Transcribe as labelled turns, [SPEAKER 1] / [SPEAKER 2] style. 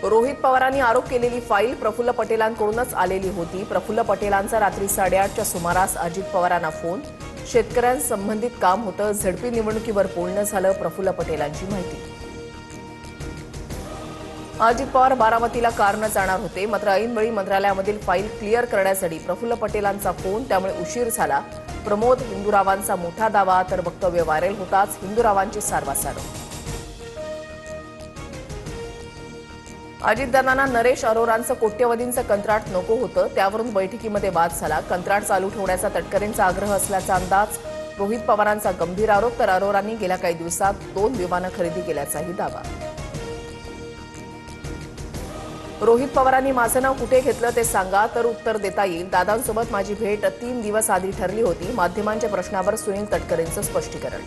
[SPEAKER 1] रोहित पवारांनी आरोप केलेली फाईल प्रफुल्ल पटेलांकडूनच आलेली होती। प्रफुल्ल पटेलांचा रात्री 8:30च्या सुमारास अजित पवारांना फोन। शेतकऱ्यांसंबंधित काम होतं, झडपी निवडणुकीवर बोलणं झालं, प्रफुल्ल पटेलांची माहिती। अजित पवार बारामतीला कारनं जाणार होते, मात्र ऐनवेळी मंत्रालयामधील फाईल क्लिअर करण्यासाठी प्रफुल्ल पटेलांचा फोन, त्यामुळे उशीर झाला। प्रमोद हिंदुरावांचा मोठा दावा, तर वक्तव्य व्हायरल होताच हिंदुरावांची सारवासारव। अजितदादांना नरेश अरोरांचं कोट्यवधींचं कंत्राट नको होतं, त्यावरून बैठकीमध्ये वाद झाला। कंत्राट चालू ठेवण्याचा तटकरेंचा आग्रह असल्याचा अंदाज। रोहित पवारांचा गंभीर आरोप, तर अरोरांनी गेल्या काही दिवसात 2 विमानं खरेदी केल्याचाही दावा। रोहित पवारांनी माझं नाव कुठे घेतलं ते सांगा, तर उत्तर देता येईल। दादांसोबत माझी भेट 3 दिवस आधी ठरली होती। माध्यमांच्या प्रश्नावर सुनील तटकरेंचं स्पष्टीकरण।